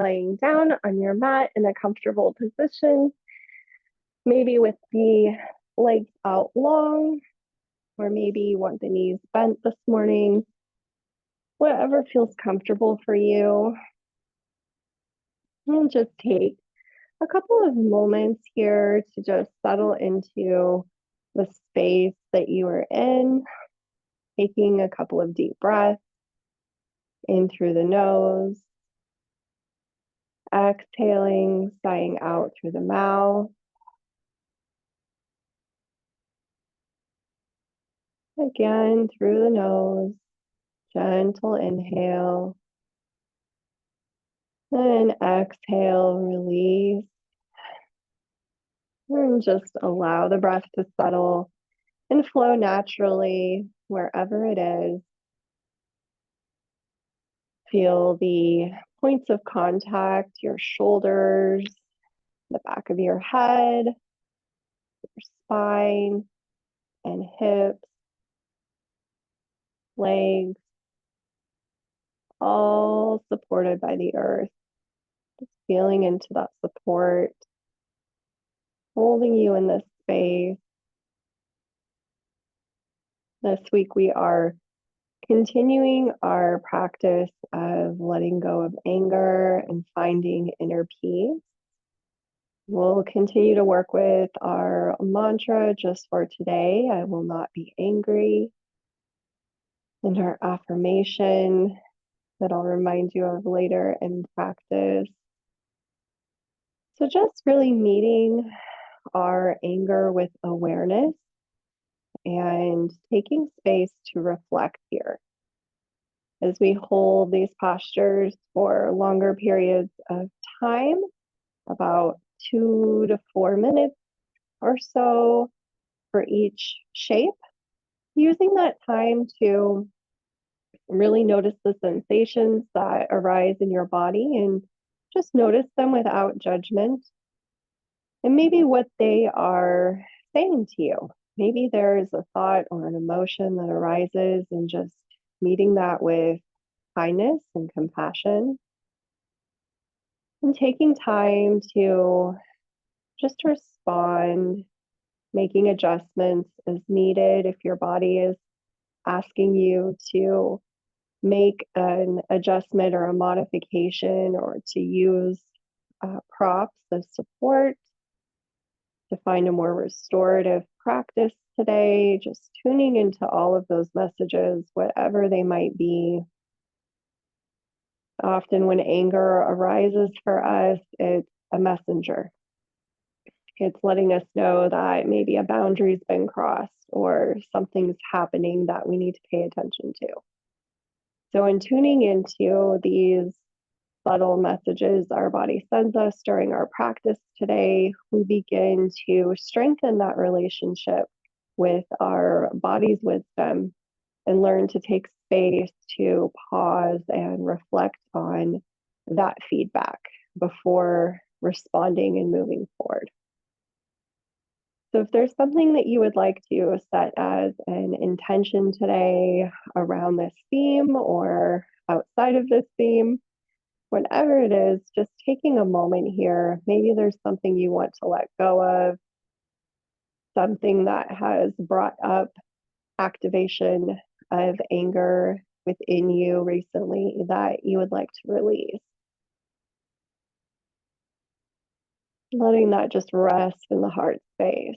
laying down on your mat in a comfortable position, maybe with the legs out long, or maybe you want the knees bent this morning, whatever feels comfortable for you. And just take a couple of moments here to just settle into the space that you are in, taking a couple of deep breaths in through the nose, exhaling, sighing out through the mouth. Again, through the nose, gentle inhale, and exhale, release. And just allow the breath to settle and flow naturally wherever it is. Feel the points of contact, your shoulders, the back of your head, your spine and hips, legs, all supported by the earth. Just feeling into that support, holding you in this space. This week we are continuing our practice of letting go of anger and finding inner peace. We'll continue to work with our mantra just for today. I will not be angry. And our affirmation that I'll remind you of later in practice. So just really meeting our anger with awareness and taking space to reflect here. As we hold these postures for longer periods of time, about 2 to 4 minutes or so for each shape, using that time to really notice the sensations that arise in your body and just notice them without judgment. And maybe what they are saying to you. Maybe there's a thought or an emotion that arises, and just meeting that with kindness and compassion. And taking time to just respond, making adjustments as needed if your body is asking you to make an adjustment or a modification, or to use props as support to find a more restorative practice today. Just tuning into all of those messages, whatever they might be. Often when anger arises for us, it's a messenger. It's letting us know that maybe a boundary's been crossed or something's happening that we need to pay attention to. So in tuning into these subtle messages our body sends us during our practice today, we begin to strengthen that relationship with our body's wisdom and learn to take space to pause and reflect on that feedback before responding and moving forward. So if there's something that you would like to set as an intention today around this theme or outside of this theme, whatever it is, just taking a moment here. Maybe there's something you want to let go of, something that has brought up activation of anger within you recently that you would like to release. Letting that just rest in the heart space.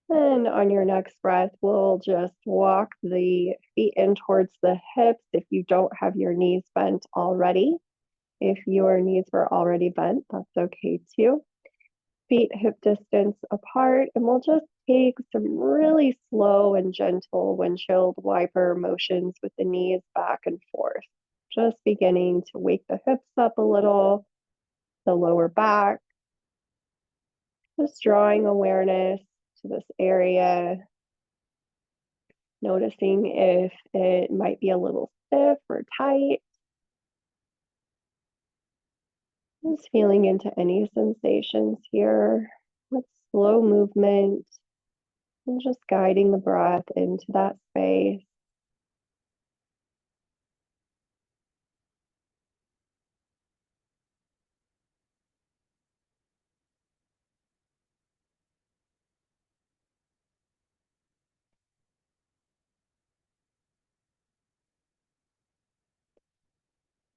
And on your next breath, we'll just walk the feet in towards the hips if you don't have your knees bent already. If your knees were already bent, that's okay too. Feet hip distance apart, and we'll just take some really slow and gentle windshield wiper motions with the knees back and forth. Just beginning to wake the hips up a little, the lower back, just drawing awareness to this area, noticing if it might be a little stiff or tight. Just feeling into any sensations here with slow movement and just guiding the breath into that space.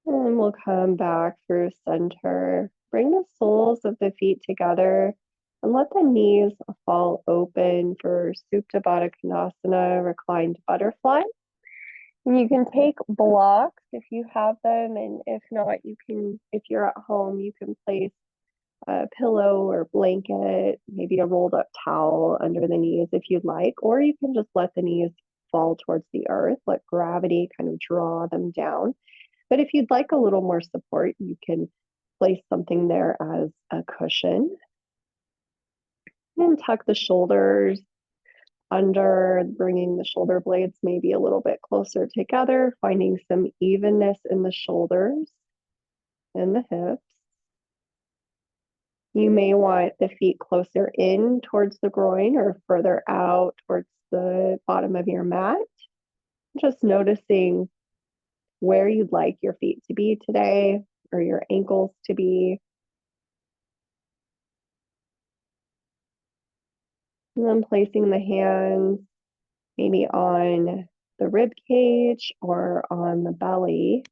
And then we'll come back through center. Bring the soles of the feet together and let the knees fall open for Supta Baddha Konasana, reclined butterfly. And you can take blocks if you have them, and if not, you can, if you're at home, you can place a pillow or blanket, maybe a rolled up towel under the knees if you'd like, or you can just let the knees fall towards the earth, let gravity kind of draw them down. But if you'd like a little more support, you can place something there as a cushion. And tuck the shoulders under, bringing the shoulder blades maybe a little bit closer together, finding some evenness in the shoulders and the hips. You may want the feet closer in towards the groin or further out towards the bottom of your mat. Just noticing where you'd like your feet to be today or your ankles to be. And then placing the hands maybe on the rib cage or on the belly,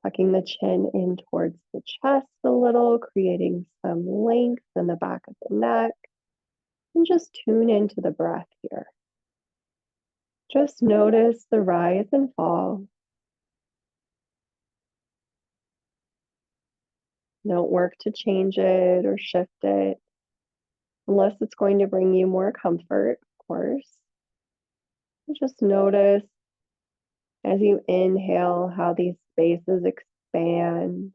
tucking the chin in towards the chest a little, creating some length in the back of the neck, and just tune into the breath here. Just notice the rise and fall. Don't work to change it or shift it, unless it's going to bring you more comfort, of course. Just notice as you inhale how these spaces expand.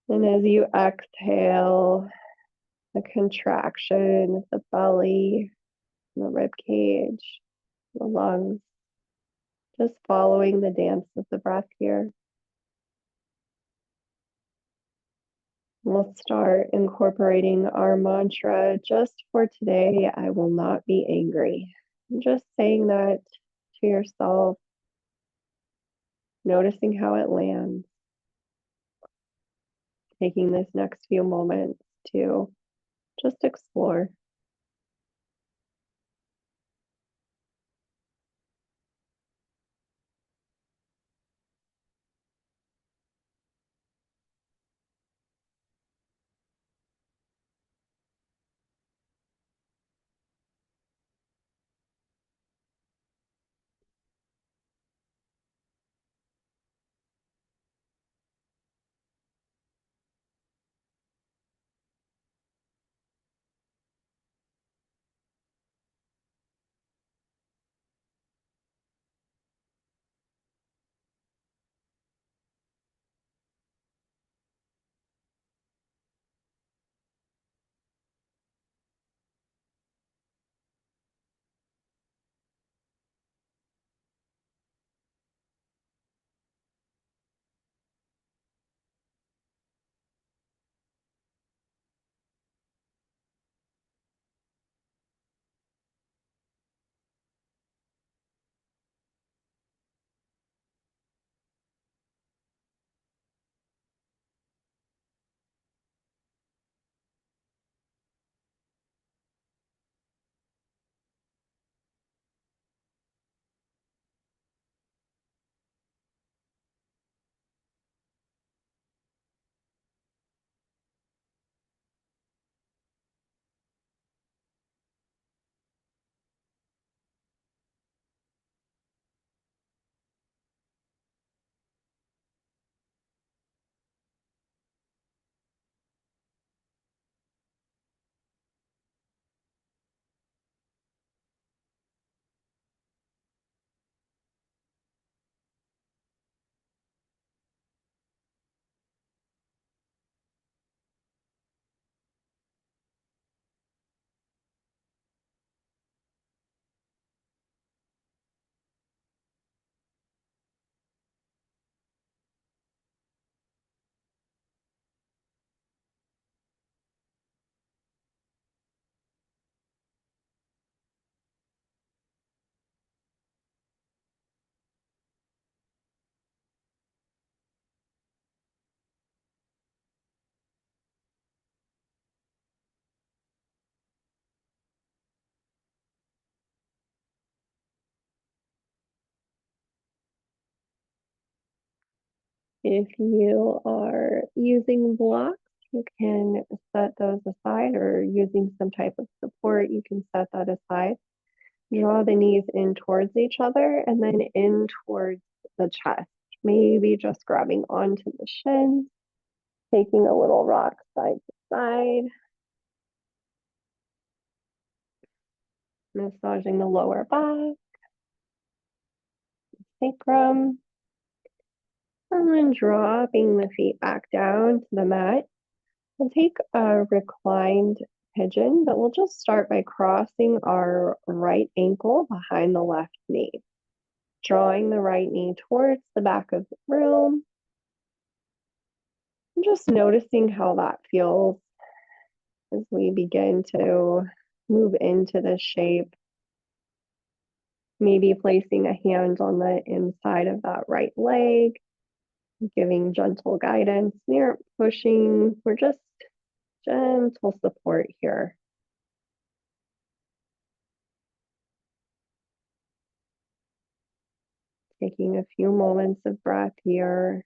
And as you exhale, the contraction of the belly, the rib cage, the lungs, just following the dance of the breath here. We'll start incorporating our mantra just for today. I will not be angry. Just saying that to yourself, noticing how it lands, taking this next few moments to just explore. If you are using blocks, you can set those aside, or using some type of support, you can set that aside. Draw the knees in towards each other and then in towards the chest. Maybe just grabbing onto the shins, taking a little rock side to side, massaging the lower back, sacrum, and then dropping the feet back down to the mat. We'll take a reclined pigeon, but we'll just start by crossing our right ankle behind the left knee, drawing the right knee towards the back of the room, and just noticing how that feels as we begin to move into this shape. Maybe placing a hand on the inside of that right leg, giving gentle guidance. We aren't pushing, we're just gentle support here. Taking a few moments of breath here.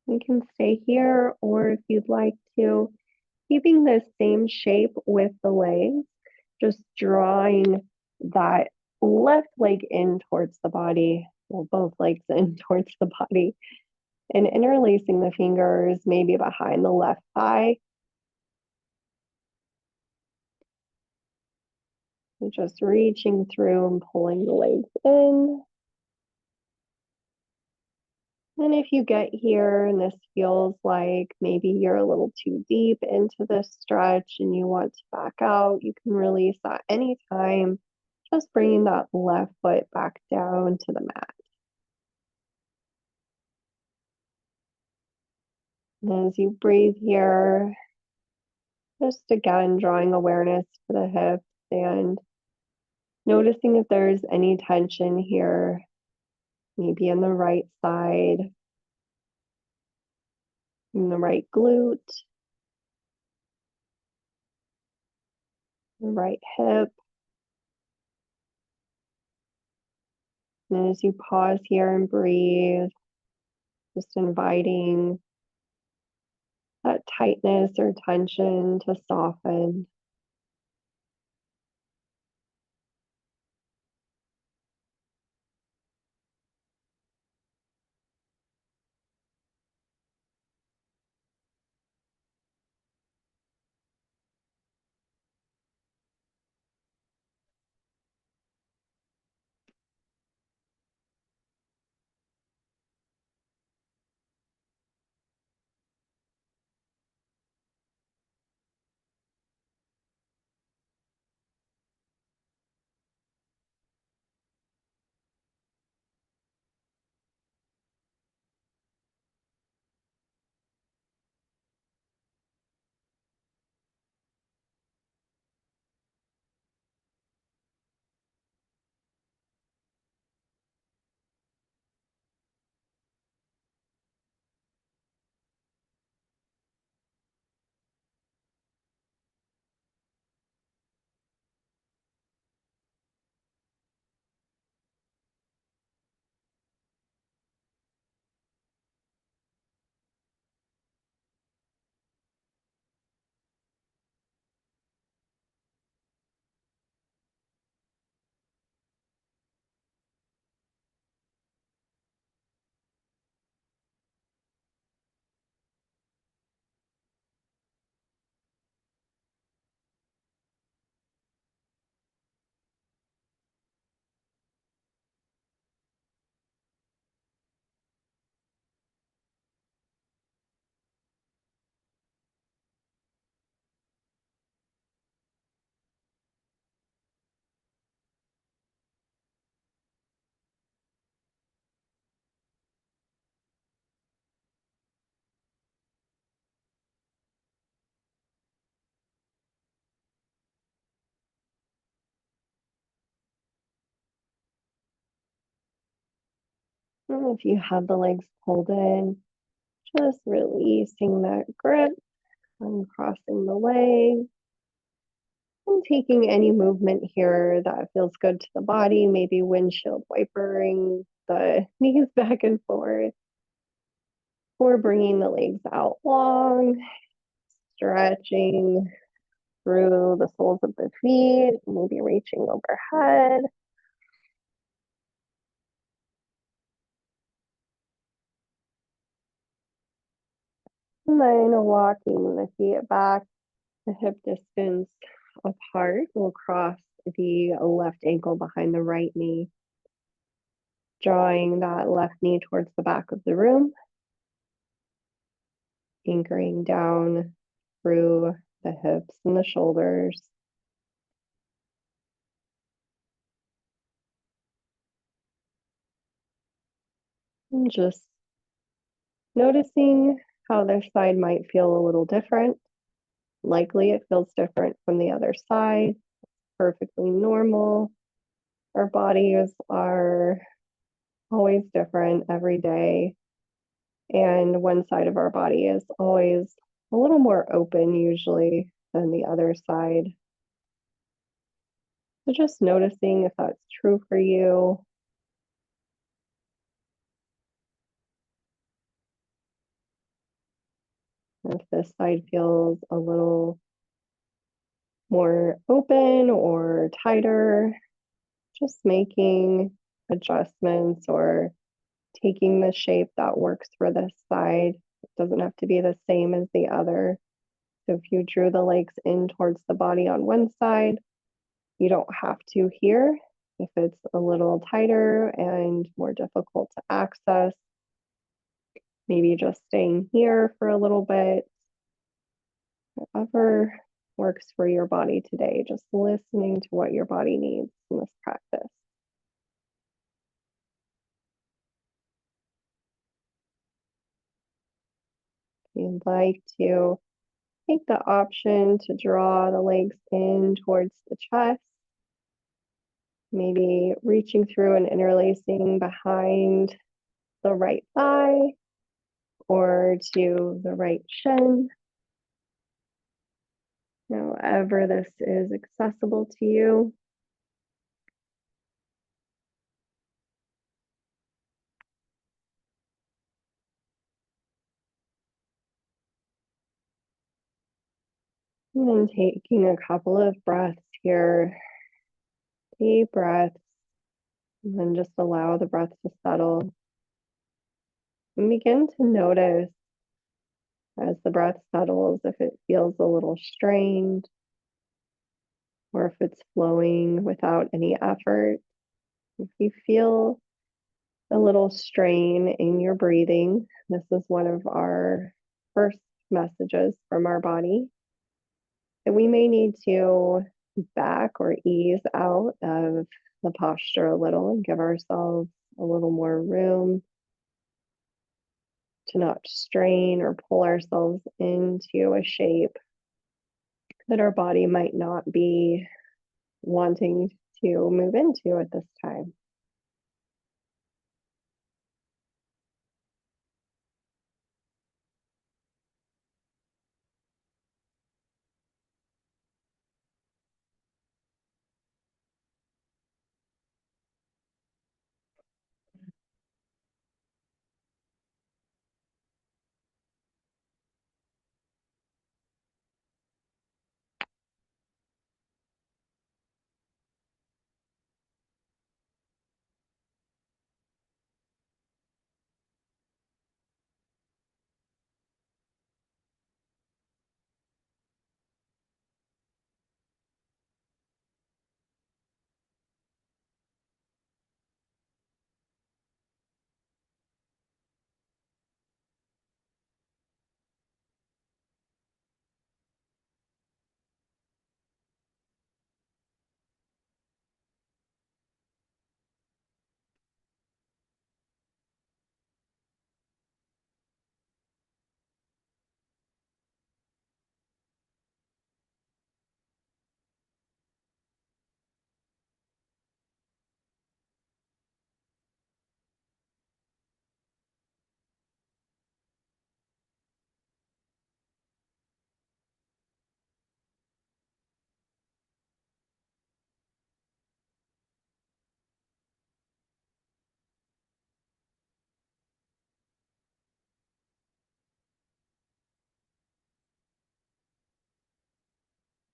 You can stay here, or if you'd like to, keeping the same shape with the legs, just drawing that left leg in towards the body, well, both legs in towards the body, and interlacing the fingers maybe behind the left thigh. And just reaching through and pulling the legs in. And if you get here and this feels like maybe you're a little too deep into this stretch and you want to back out, you can release at any time, just bringing that left foot back down to the mat. And as you breathe here, just again drawing awareness to the hips and noticing if there's any tension here, maybe in the right side, in the right glute, the right hip. And as you pause here and breathe, just inviting that tightness or tension to soften. If you have the legs pulled in, just releasing that grip, uncrossing the legs, and taking any movement here that feels good to the body, maybe windshield wipering the knees back and forth, or bringing the legs out long, stretching through the soles of the feet, maybe reaching overhead. And then walking the feet back, the hip distance apart. We'll cross the left ankle behind the right knee, drawing that left knee towards the back of the room, anchoring down through the hips and the shoulders. And just noticing how this side might feel a little different. Likely it feels different from the other side. Perfectly normal. Our bodies are always different every day. And one side of our body is always a little more open, usually, than the other side. So just noticing if that's true for you. If this side feels a little more open or tighter, just making adjustments or taking the shape that works for this side. It doesn't have to be the same as the other. So if you drew the legs in towards the body on one side, you don't have to here. If it's a little tighter and more difficult to access, maybe just staying here for a little bit, whatever works for your body today, just listening to what your body needs in this practice. If you'd like to take the option to draw the legs in towards the chest, maybe reaching through and interlacing behind the right thigh or to the right shin. However this is accessible to you. And then taking a couple of breaths here, deep breaths, and then just allow the breath to settle. And begin to notice as the breath settles if it feels a little strained or if it's flowing without any effort. If you feel a little strain in your breathing, this is one of our first messages from our body that we may need to back or ease out of the posture a little and give ourselves a little more room to not strain or pull ourselves into a shape that our body might not be wanting to move into at this time.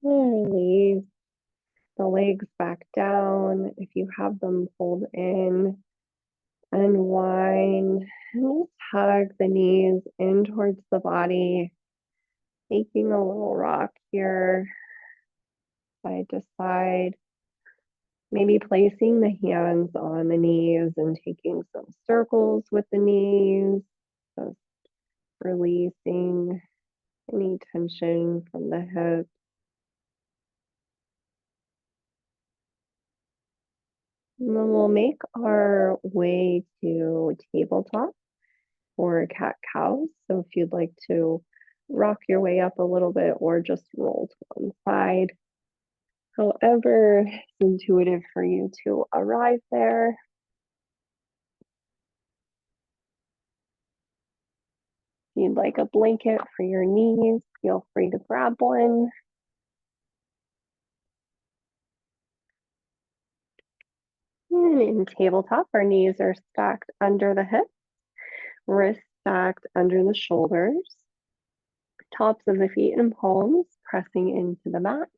And release the legs back down. If you have them pulled in, unwind and just hug the knees in towards the body, taking a little rock here, side to side. Maybe placing the hands on the knees and taking some circles with the knees, just releasing any tension from the hips. And then we'll make our way to tabletop or cat cows. So if you'd like to rock your way up a little bit or just roll to one side, however it's intuitive for you to arrive there. If you'd like a blanket for your knees, feel free to grab one. And in tabletop, our knees are stacked under the hips, wrists stacked under the shoulders, tops of the feet and palms pressing into the mat.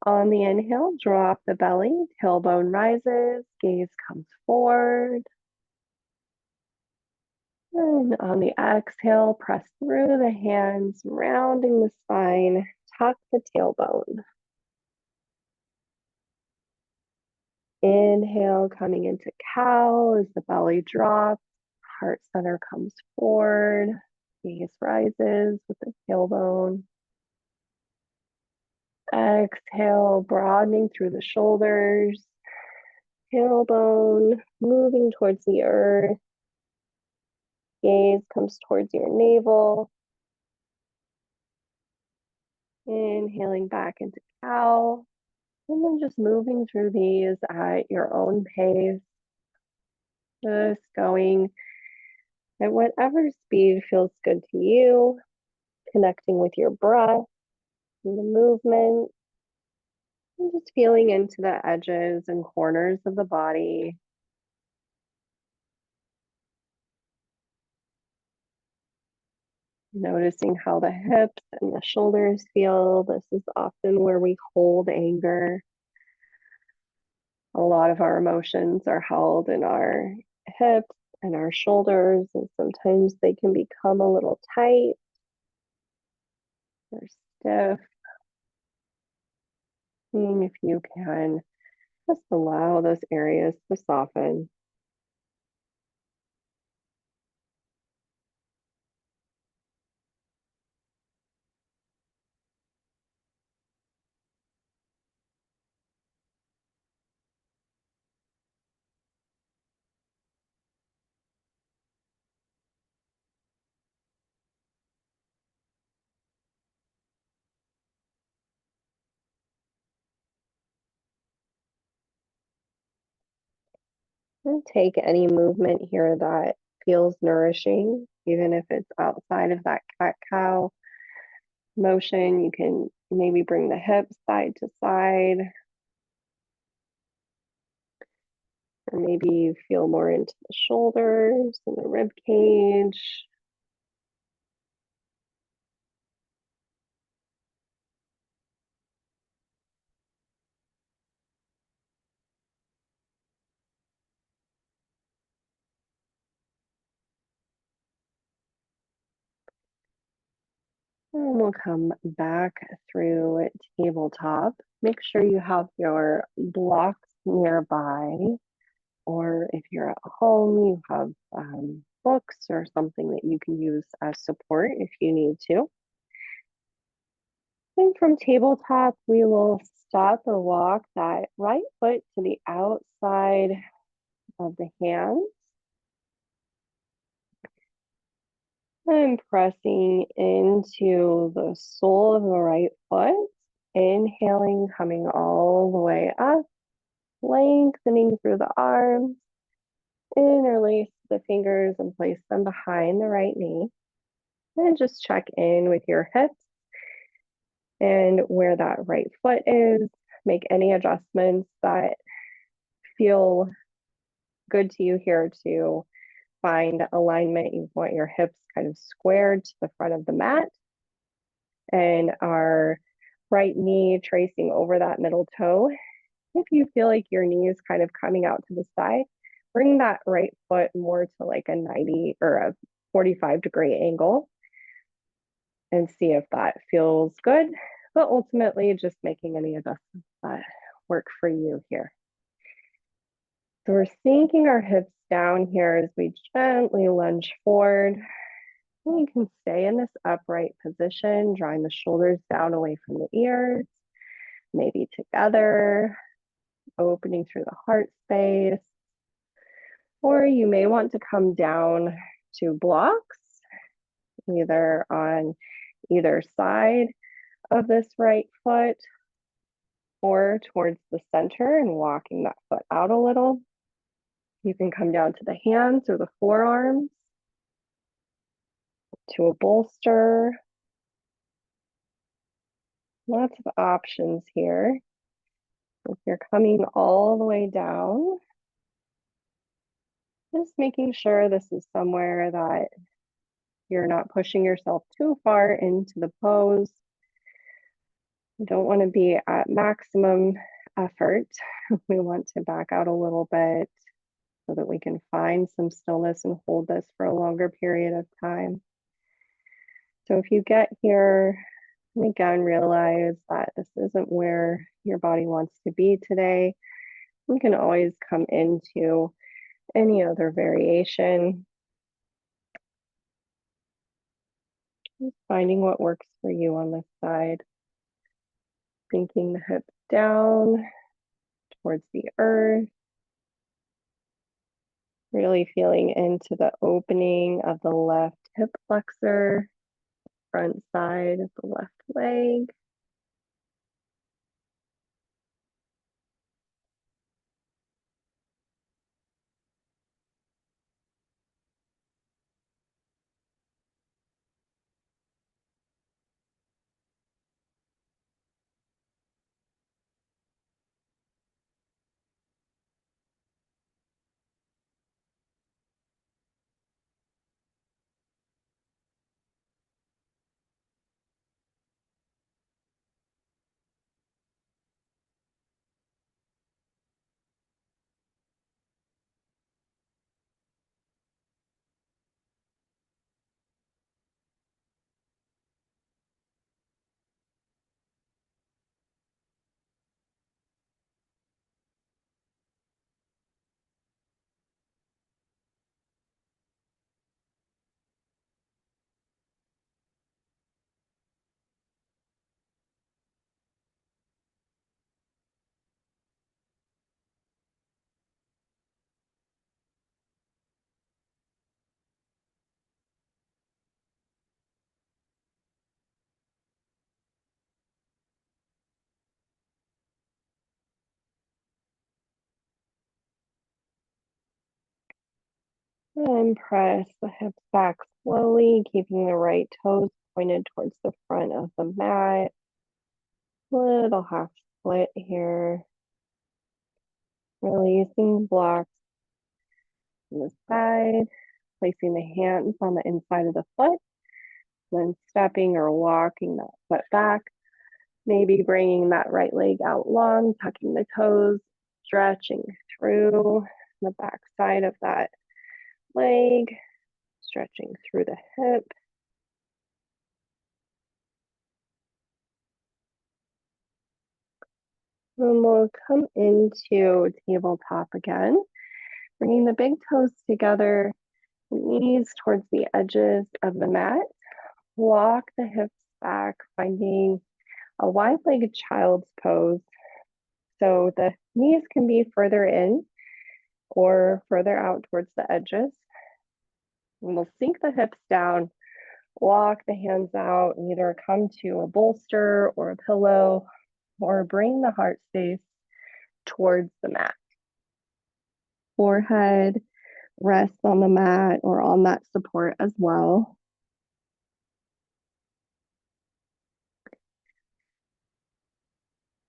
On the inhale, drop the belly, tailbone rises, gaze comes forward. And on the exhale, press through the hands, rounding the spine, tuck the tailbone. Inhale, coming into cow as the belly drops, heart center comes forward, gaze rises with the tailbone. Exhale, broadening through the shoulders, tailbone moving towards the earth. Gaze comes towards your navel. Inhaling back into cow. And then just moving through these at your own pace. Just going at whatever speed feels good to you. Connecting with your breath and the movement. And just feeling into the edges and corners of the body. Noticing how the hips and the shoulders feel. This is often where we hold anger. A lot of our emotions are held in our hips and our shoulders, and sometimes they can become a little tight or stiff. Seeing if you can just allow those areas to soften. And take any movement here that feels nourishing, even if it's outside of that cat-cow motion. You can maybe bring the hips side to side, or maybe you feel more into the shoulders and the rib cage. And we'll come back through tabletop. Make sure you have your blocks nearby, or if you're at home, you have books or something that you can use as support if you need to. And from tabletop, we will stop or walk that right foot to the outside of the hands. And pressing into the sole of the right foot. Inhaling, coming all the way up, lengthening through the arms. Interlace the fingers and place them behind the right knee. And just check in with your hips and where that right foot is. Make any adjustments that feel good to you here to find alignment. You want your hips kind of squared to the front of the mat and our right knee tracing over that middle toe. If you feel like your knee is kind of coming out to the side, bring that right foot more to like a 90 or a 45-degree angle and see if that feels good. But ultimately, just making any adjustments that work for you here. So we're sinking our hips down here as we gently lunge forward. And you can stay in this upright position, drawing the shoulders down away from the ears, maybe together, opening through the heart space. Or you may want to come down to blocks, either on either side of this right foot or towards the center and walking that foot out a little. You can come down to the hands or the forearms, to a bolster. Lots of options here. If you're coming all the way down, just making sure this is somewhere that you're not pushing yourself too far into the pose. You don't want to be at maximum effort. We want to back out a little bit so that we can find some stillness and hold this for a longer period of time. So if you get here, and again, realize that this isn't where your body wants to be today. You can always come into any other variation. Just finding what works for you on this side. Sinking the hips down towards the earth. Really feeling into the opening of the left hip flexor, front side of the left leg. And press the hips back slowly, keeping the right toes pointed towards the front of the mat. Little half split here. Releasing blocks on the side, placing the hands on the inside of the foot, then stepping or walking that foot back. Maybe bringing that right leg out long, tucking the toes, stretching through the back side of that leg, stretching through the hip. And we'll come into tabletop again, bringing the big toes together, knees towards the edges of the mat. Walk the hips back, finding a wide-legged child's pose. So the knees can be further in or further out towards the edges. And we'll sink the hips down, walk the hands out, and either come to a bolster or a pillow, or bring the heart space towards the mat. Forehead rests on the mat or on that support as well.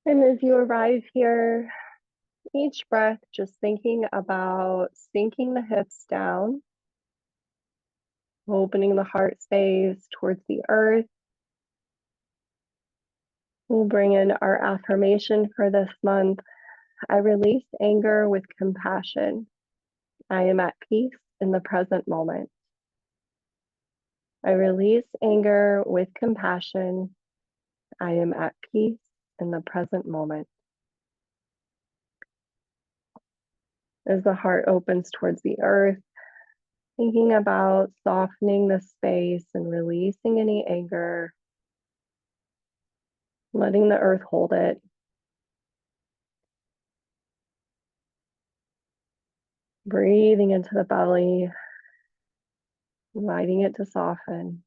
And as you arrive here, each breath, just thinking about sinking the hips down, opening the heart space towards the earth, We'll bring in our affirmation for this month. I release anger with compassion. I am at peace in the present moment. I release anger with compassion. I am at peace in the present moment. As the heart opens towards the earth, thinking about softening the space and releasing any anger, letting the earth hold it. Breathing into the belly, inviting it to soften.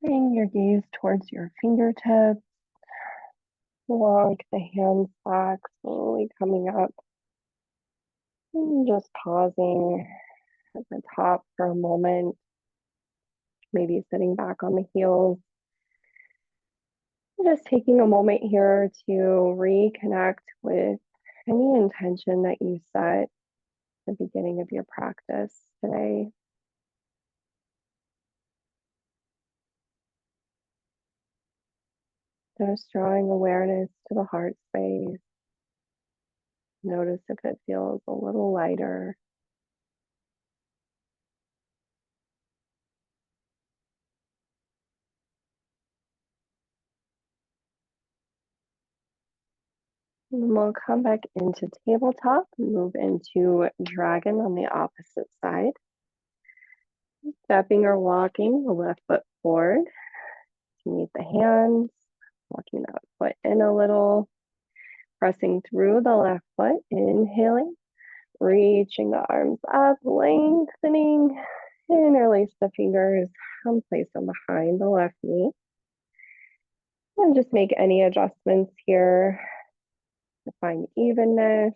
Bring your gaze towards your fingertips, along the hands back, slowly coming up. And just pausing at the top for a moment, maybe sitting back on the heels. Just taking a moment here to reconnect with any intention that you set at the beginning of your practice today. Just drawing awareness to the heart space. Notice if it feels a little lighter. And then we'll come back into tabletop and move into dragon on the opposite side. Stepping or walking the left foot forward to meet the hands, walking that foot in a little, pressing through the left foot, inhaling, reaching the arms up, lengthening, interlace the fingers and place them behind the left knee. And just make any adjustments here to find evenness,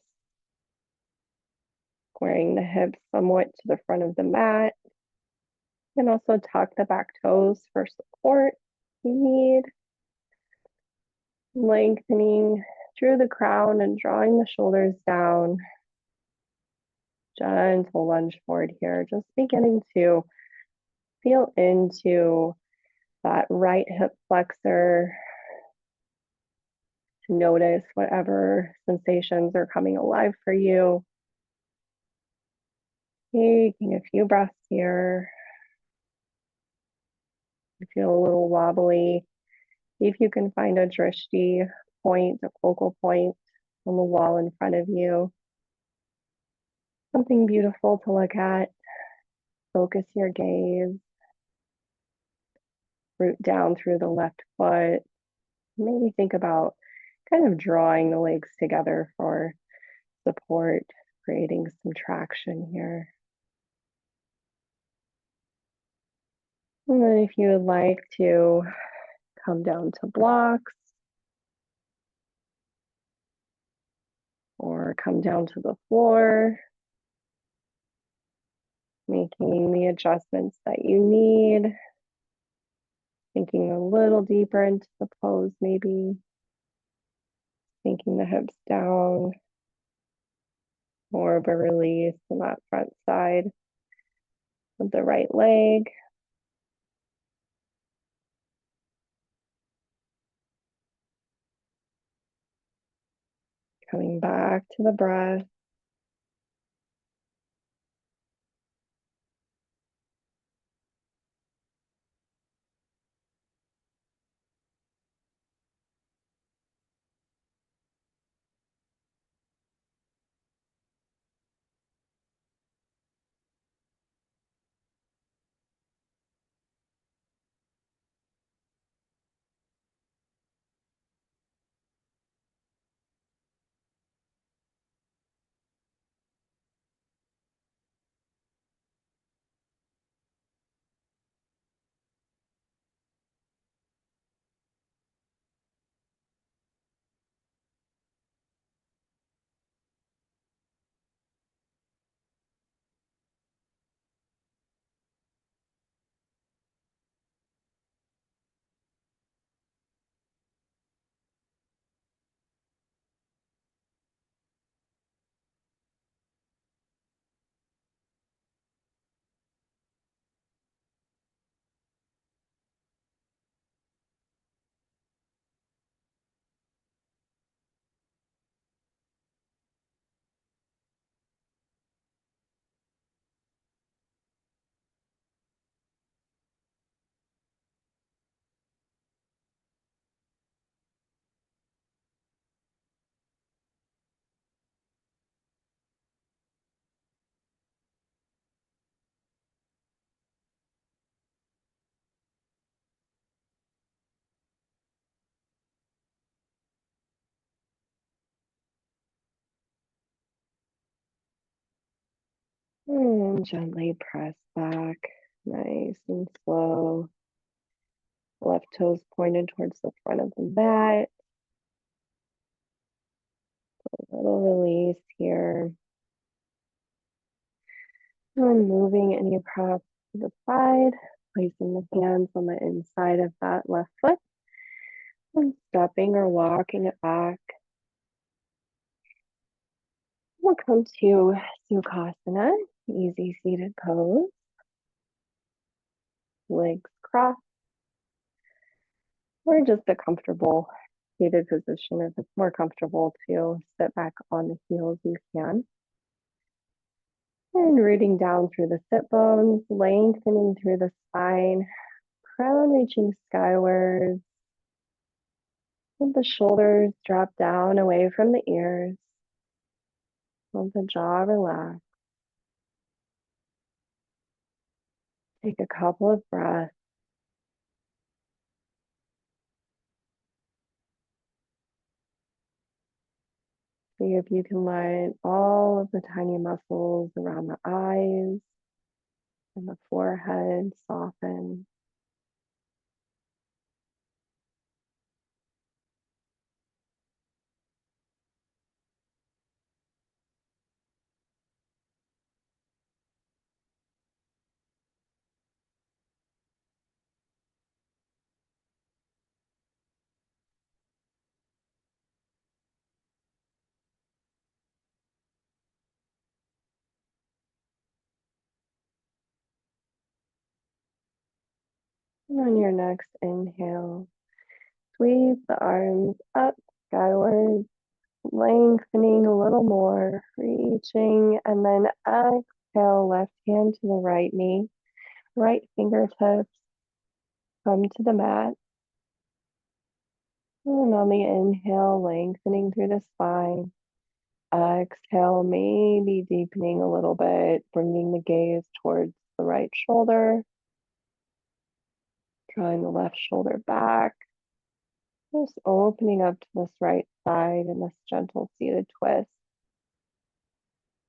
squaring the hips somewhat to the front of the mat. And also tuck the back toes for support if you need. Lengthening through the crown and drawing the shoulders down. Gentle lunge forward here, just beginning to feel into that right hip flexor, to notice whatever sensations are coming alive for you. Taking a few breaths here. You feel a little wobbly. See if you can find a drishti point, a focal point on the wall in front of you. Something beautiful to look at. Focus your gaze, root down through the left foot. Maybe think about kind of drawing the legs together for support, creating some traction here. And then if you would like to come down to blocks or come down to the floor, making the adjustments that you need, sinking a little deeper into the pose, maybe sinking the hips down, more of a release in that front side of the right leg. Coming back to the breath. And gently press back, nice and slow. Left toes pointed towards the front of the mat. A little release here. And moving any prop to the side, placing the hands on the inside of that left foot. And stepping or walking it back. We'll come to Sukhasana, easy seated pose. Legs crossed, or just a comfortable seated position. If it's more comfortable to sit back on the heels, you can. And rooting down through the sit bones, lengthening through the spine, crown reaching skyward. Let the shoulders drop down away from the ears. Let the jaw relax. Take a couple of breaths. See if you can let all of the tiny muscles around the eyes and the forehead soften. And on your next inhale, sweep the arms up skyward, lengthening a little more, reaching, and then exhale, left hand to the right knee, right fingertips come to the mat. And on the inhale, lengthening through the spine. exhale, maybe deepening a little bit, bringing the gaze towards the right shoulder, drawing the left shoulder back, just opening up to this right side in this gentle seated twist,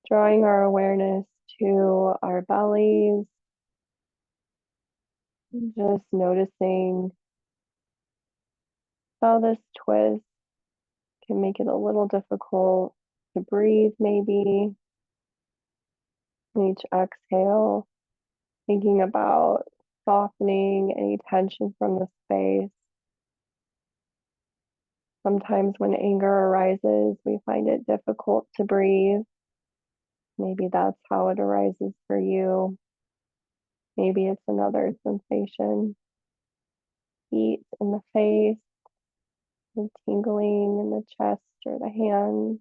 drawing our awareness to our bellies, just noticing how this twist can make it a little difficult to breathe, maybe. Each exhale, thinking about softening any tension from the space. Sometimes when anger arises, we find it difficult to breathe. Maybe that's how it arises for you. Maybe it's another sensation. Heat in the face, and tingling in the chest or the hands.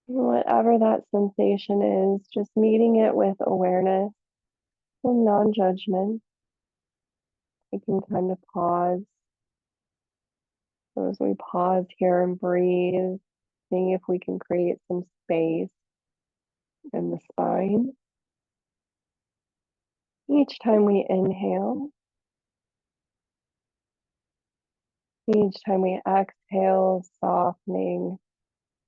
Whatever that sensation is, just meeting it with awareness and non-judgment. Taking time to pause. So as we pause here and breathe, seeing if we can create some space in the spine. Each time we inhale, each time we exhale, softening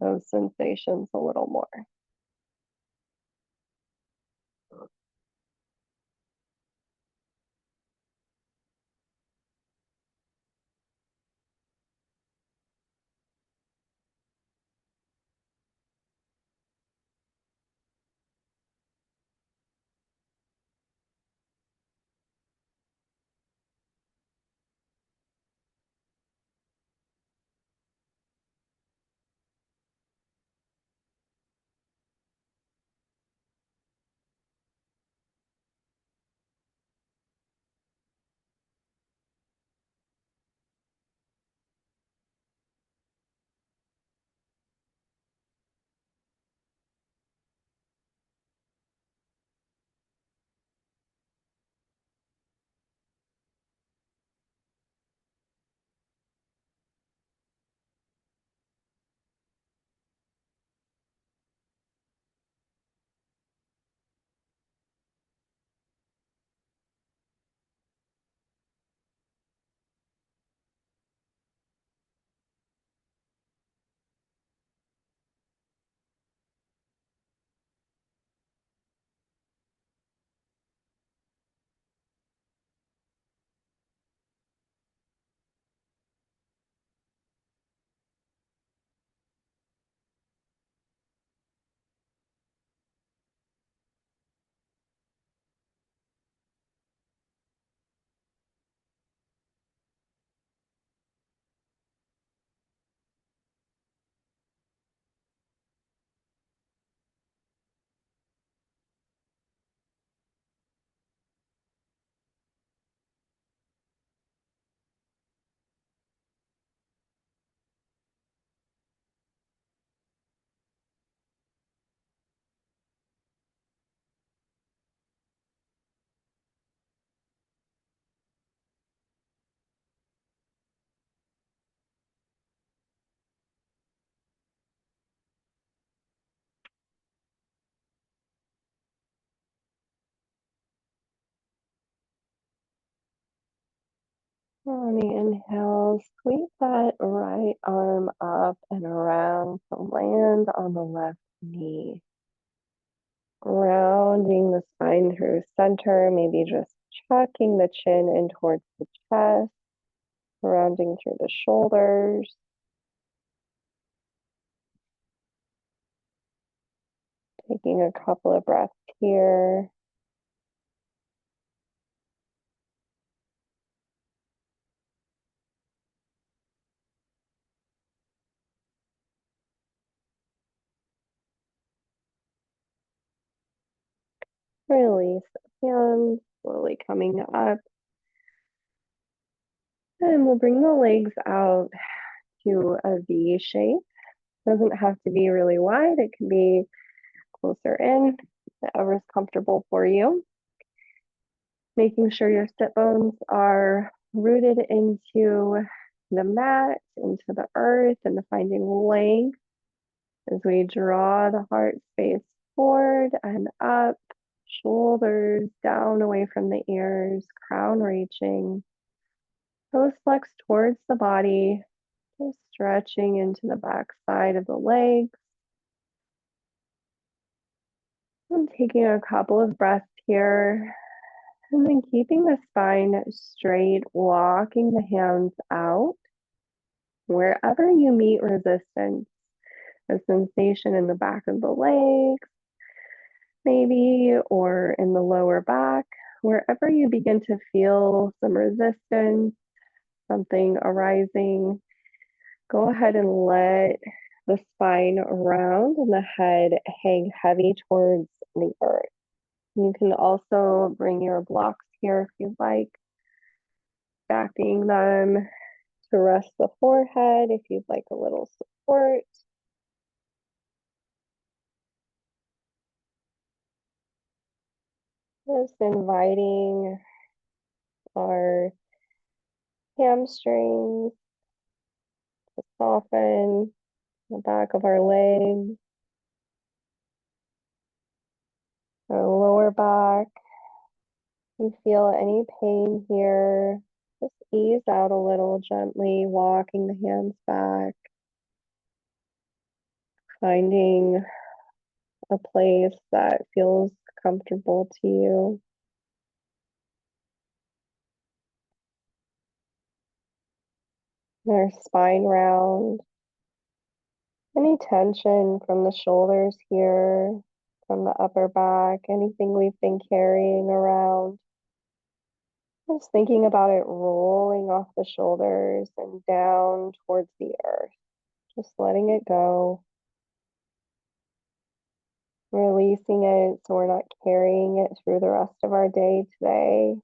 those sensations a little more. On the inhale, sweep that right arm up and around to land on the left knee. Rounding the spine through center, maybe just chucking the chin in towards the chest, rounding through the shoulders. Taking a couple of breaths here. Release the hands, slowly coming up. And we'll bring the legs out to a V shape. Doesn't have to be really wide. It can be closer in, whatever's comfortable for you. Making sure your sit bones are rooted into the mat, into the earth, and finding length as we draw the heart space forward and up, shoulders down away from the ears, crown reaching, toes flex towards the body, just stretching into the back side of the legs. And taking a couple of breaths here, and then keeping the spine straight, walking the hands out. Wherever you meet resistance, a sensation in the back of the legs, maybe, or in the lower back, wherever you begin to feel some resistance, something arising, go ahead and let the spine round and the head hang heavy towards the earth. You can also bring your blocks here if you'd like, stacking them to rest the forehead if you'd like a little support. Just inviting our hamstrings to soften, the back of our legs, our lower back. If you feel any pain here, just ease out a little gently, walking the hands back, finding a place that feels comfortable to you. Our spine round. Any tension from the shoulders here, from the upper back, anything we've been carrying around. Just thinking about it rolling off the shoulders and down towards the earth. Just letting it go. Releasing it so we're not carrying it through the rest of our day today.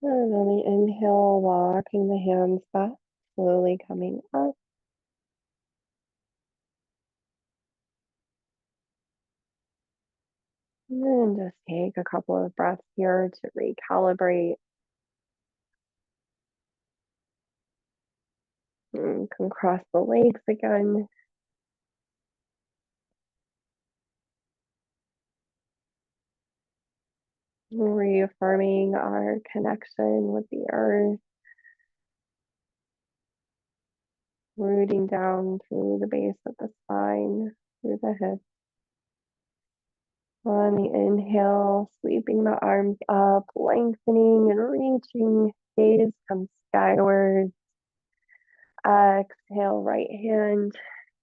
And on the inhale, walking the hands back, slowly coming up. And just take a couple of breaths here to recalibrate. You can cross the legs again. Reaffirming our connection with the earth, rooting down through the base of the spine, through the hips. On the inhale, sweeping the arms up, lengthening and reaching. Gaze comes skyward. Exhale, right hand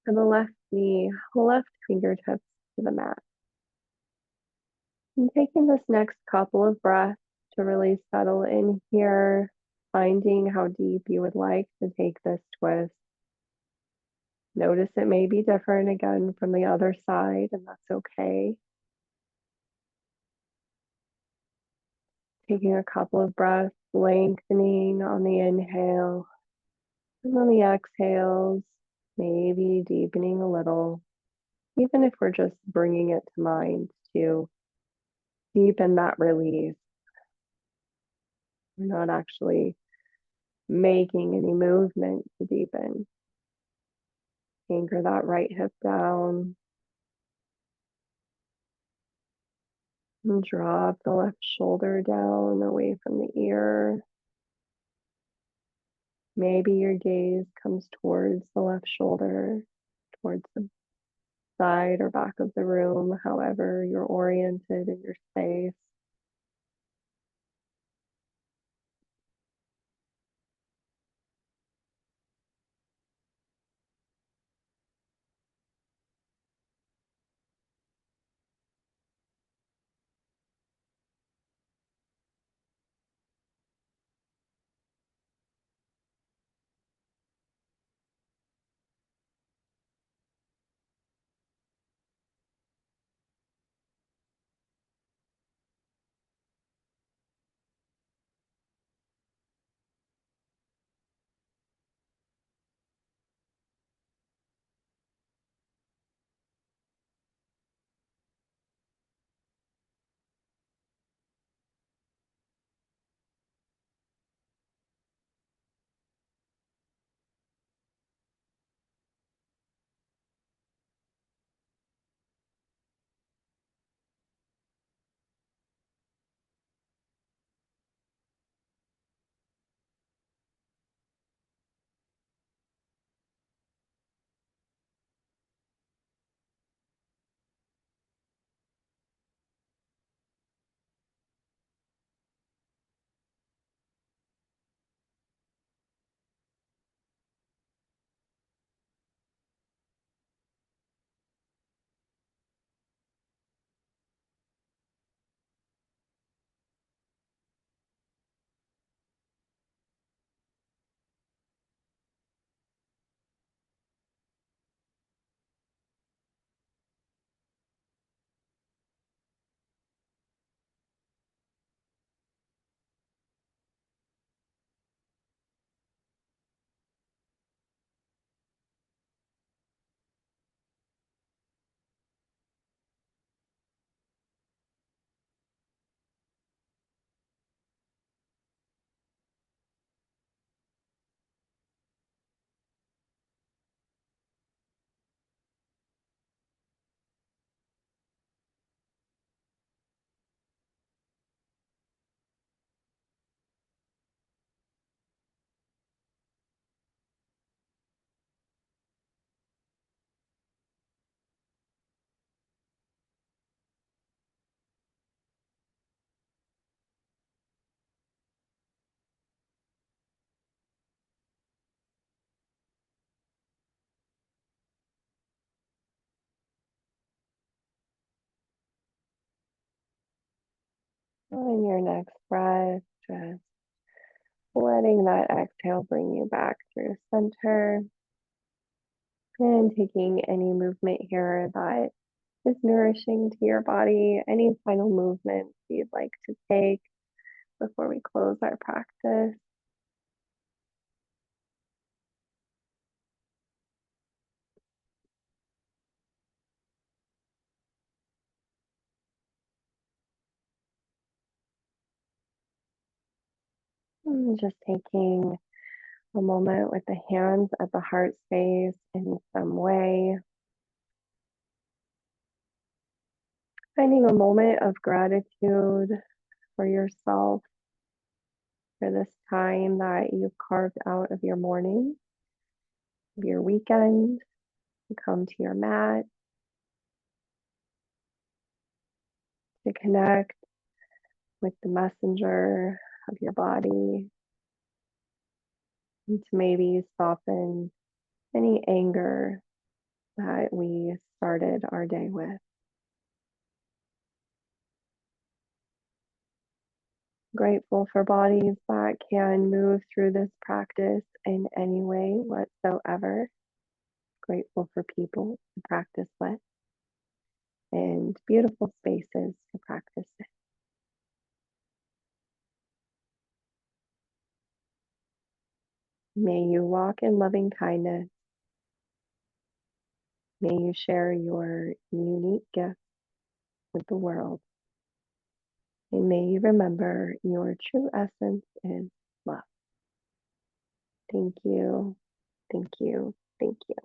to the left knee, left fingertips to the mat. And taking this next couple of breaths to really settle in here, finding how deep you would like to take this twist. Notice it may be different again from the other side, and that's okay. Taking a couple of breaths, lengthening on the inhale, and on the exhales, maybe deepening a little, even if we're just bringing it to mind to deepen that release. We're not actually making any movement to deepen. Anchor that right hip down and drop the left shoulder down away from the ear. Maybe your gaze comes towards the left shoulder, towards the side or back of the room, however you're oriented in your space. On your next breath, just letting that exhale bring you back through center and taking any movement here that is nourishing to your body. Any final movements you'd like to take before we close our practice? And just taking a moment with the hands at the heart space in some way. Finding a moment of gratitude for yourself for this time that you've carved out of your morning, of your weekend, to come to your mat, to connect with the messenger of your body, and to maybe soften any anger that we started our day with. Grateful for bodies that can move through this practice in any way whatsoever. Grateful for people to practice with and beautiful spaces to practice in. May you walk in loving kindness. May you share your unique gift with the world. And may you remember your true essence is love. Thank you. Thank you. Thank you.